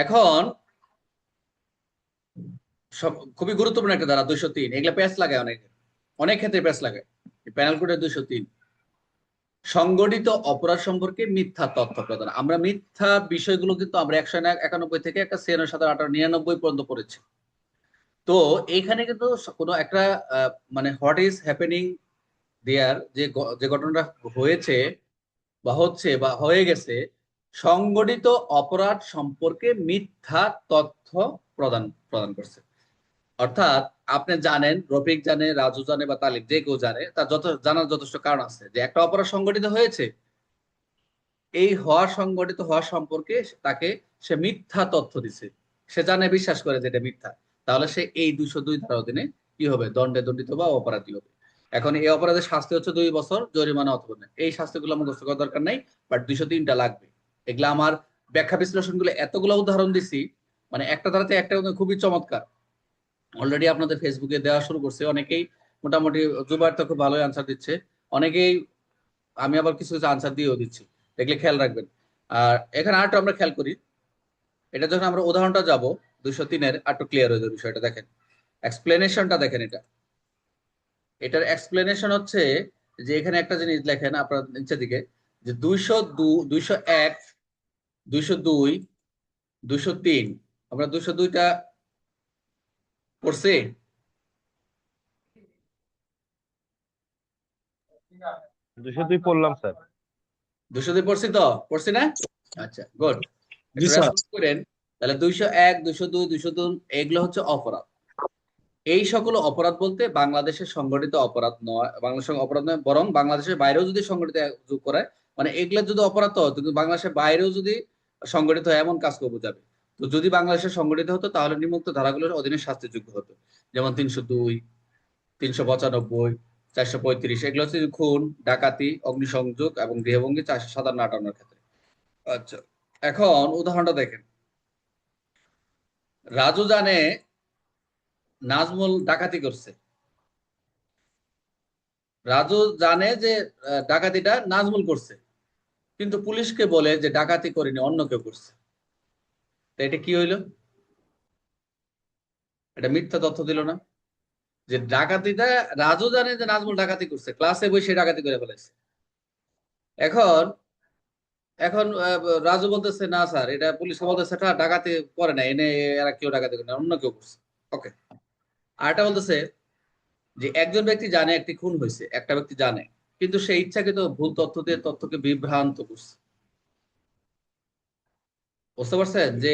এখন সব খুবই গুরুত্বপূর্ণ একটা ধারা 203, এগুলা প্যাচ লাগায় অনেক অনেক ক্ষেত্রে প্যাচ লাগায়। প্যানেল কোডের 203, সংগঠিত অপরাধ সম্পর্কে মিথ্যা তথ্য প্রদান। আমরা মিথ্যা বিষয়গুলো কিন্তু আমরা 191 থেকে একটা 96, 97, 98, 99 পর্যন্ত পড়েছি। তো এইখানে কিন্তু কোনো একটা মানে হোয়াট ইজ হ্যাপেনিং দেয়ার, যে ঘটনাটা হয়েছে বা হচ্ছে বা হয়ে গেছে, সংগঠিত অপরাধ সম্পর্কে মিথ্যা তথ্য প্রদান প্রদান করছে। অর্থাৎ আপনি জানেন, রফিক জানে, রাজু জানে বা তালিব যে কেউ জানে, তার জানার যথেষ্ট কারণ আছে যে একটা অপরাধ সংগঠিত হয়েছে। এই সংগঠিত হওয়া সম্পর্কে তাকে সে মিথ্যা তথ্য দিছে, সে জানে, বিশ্বাস করে যে এটা মিথ্যা। তাহলে সে এই 202 ধারা অধীনে কি হবে? দণ্ডে দণ্ডিত বা অপরাধী হবে। এখন এই অপরাধের শাস্তি হচ্ছে 2 বছর জরিমানা অথবা না। এই শাস্তিগুলো আমার মুখস্থ করার দরকার নাই, বাট 203টা লাগবে। এগুলা আমার ব্যাখ্যা বিশ্লেষণ গুলো এতগুলো উদাহরণ দিছি, মানে একটা ধারাতে একটা খুবই চমৎকার। অলরেডি আপনাদের ফেসবুকে দেওয়া শুরু করছে অনেকেই, মোটামুটি জুবাইর তো খুব ভালোই আনসার দিচ্ছে। অনেকেই, আমি আবার কিছু কিছু আনসার দিয়েও দিচ্ছি, দেখলে খেয়াল রাখবেন। আর এখানে আরেকটু আমরা খেয়াল করি, এটা যখন আমরা উদাহরণটা যাব 203-এর, আরেকটু ক্লিয়ার হয়ে যাবে বিষয়টা। দেখেন এক্সপ্লেনেশনটা, দেখেন এটার এক্সপ্লেনেশন হচ্ছে যে এখানে একটা জিনিস লেখেন আপনার নিচের দিকে, যে 202, 201, 202, 203, আমরা 202টা পড়ছি। 202 পড়লাম স্যার। 202 পড়ছি তো? পড়ছি না? আচ্ছা, গুড। জি একটু স্যার। রেসপন্স করেন। তাহলে 201, 202, 203 এগুলো হচ্ছে অপরাধ। এই সকল অপরাধ বলতে বাংলাদেশের সংগঠিত অপরাধ নয়, বাংলাদেশের অপরাধ নয়, বরং বাংলাদেশের বাইরেও যদি সংগঠিত যোগ করে, মানে এগুলো যদি অপরাধ হতো কিন্তু বাংলাদেশের বাইরেও যদি সংগঠিত হয় এমন কাজকে বোঝাবে। তো যদি বাংলাদেশে সংগঠিত হতো তাহলে নিম্নোক্ত ধারাগুলোর অধীনে শাস্তিযোগ্য হতো। যেমন 302, 395, 435, এগুলো হচ্ছে খুন, ডাকাতি, অগ্নিসংযোগ এবং গৃহভঙ্গি 457, 58 ক্ষেত্রে। আচ্ছা, এখন উদাহরণটা দেখেন। রাজু জানে নাজমুল ডাকাতি করছে। রাজু জানে যে ডাকাতিটা নাজমুল করছে, কিন্তু পুলিশকে বলে যে ডাকাতি করিনি, অন্য কেউ করছে। তো এটা কি হইলো? এটা মিথ্যা তথ্য দিল না? যে ডাকাতিটা রাজু জানে যে নাজমুল ডাকাতি করছে, ক্লাসে বসে ডাকাতি করে ফেলেছে। এখন এখন রাজু বলতেছে না স্যার, এটা পুলিশকে বলতেছে এটা ডাকাতি করে না, এনে এরা কেউ ডাকাতি করে না, অন্য কেউ করছে। ওকে। আর এটা বলতেছে যে একজন ব্যক্তি জানে একটি খুন হয়েছে, একটা ব্যক্তি জানে, কিন্তু সে ইচ্ছাকৃত ভুল তথ্য দিয়ে তথ্যকে বিভ্রান্ত করছে। বুঝতে পারছেন যে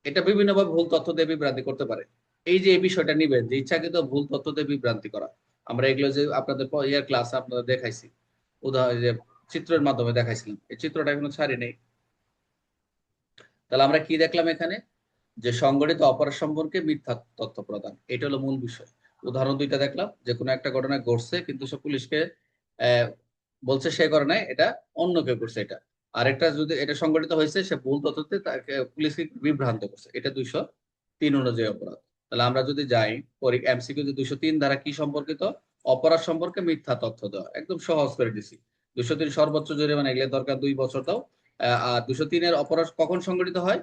এটা বিভিন্নভাবে ভুল তথ্য দিয়ে বিভ্রান্তি করতে পারে। এই যে এই বিষয়টা নিবেন যে ইচ্ছাকৃত ভুল তথ্য দিয়ে বিভ্রান্তি করা, আমরা এগুলো যে আপনাদের ইয়ার ক্লাস আপনাদের দেখাইছি, উদাহরণ যে চিত্রের মাধ্যমে দেখাইছিলাম, এই চিত্রটা এখনো ছাড়ি নেই। তাহলে আমরা কি দেখলাম এখানে? যে সংগঠিত অপরাধ সম্পর্কে মিথ্যা তথ্য প্রদান, এটা হলো মূল বিষয়। উদাহরণ দুইটা দেখলাম, যে কোনো একটা ঘটনা ঘটছে কিন্তু সে পুলিশকে আহ, বলছে সে করে নাই, এটা অন্য কেউ করছে। এটা আরেকটা, যদি এটা সংগঠিত হয়েছে সে ভুল তথ্যতে তাকে পুলিশকে বিভ্রান্ত করছে, এটা 203 অনুযায়ী অপরাধ। তাহলে আমরা যদি যাই এমসিকিউ, যে 203 দ্বারা কি সম্পর্কিত? অপরাধ সম্পর্কে মিথ্যা তথ্য দেওয়া, একদম সহজ করে দিছি। 203 সর্বোচ্চ জরিমানা, এগুলো দরকার 2 বছর দাও। আর 203-এর অপরাধ কখন সংগঠিত হয়?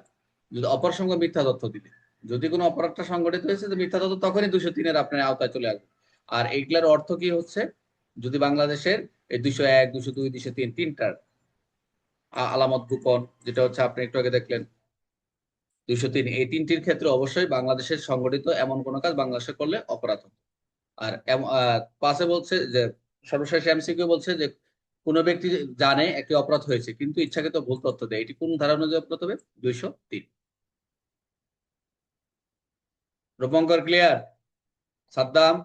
যদি অপরাধ সঙ্গে মিথ্যা তথ্য দিতে, যদি কোনো অপরাধটা সংগঠিত হয়েছে যে মিথ্যা তথ্য, তখনই 203-এর আপনার আওতায় চলে আসবে। আর এইগুলার অর্থ কি হচ্ছে? যদি বাংলাদেশের এই 201, 202, 203 তিনটার আলামত গোপন, যেটা হচ্ছে আপনি একটু আগে দেখলেন 203, এই তিনটির ক্ষেত্রে অবশ্যই বাংলাদেশের সংগঠিত এমন কোনো কাজ বাংলাদেশে করলে অপরাধ হবে। আর পাশে বলছে যে সর্বশেষ এমসিকিউ বলছে যে কোনো ব্যক্তি জানে একটি অপরাধ হয়েছে কিন্তু ইচ্ছাকৃত ভুল তথ্য দেয়, এটি কোন ধারা অনুযায়ী অপরাধ হবে? 203। রূপঙ্কর ক্লিয়ার? সাদ্দাম?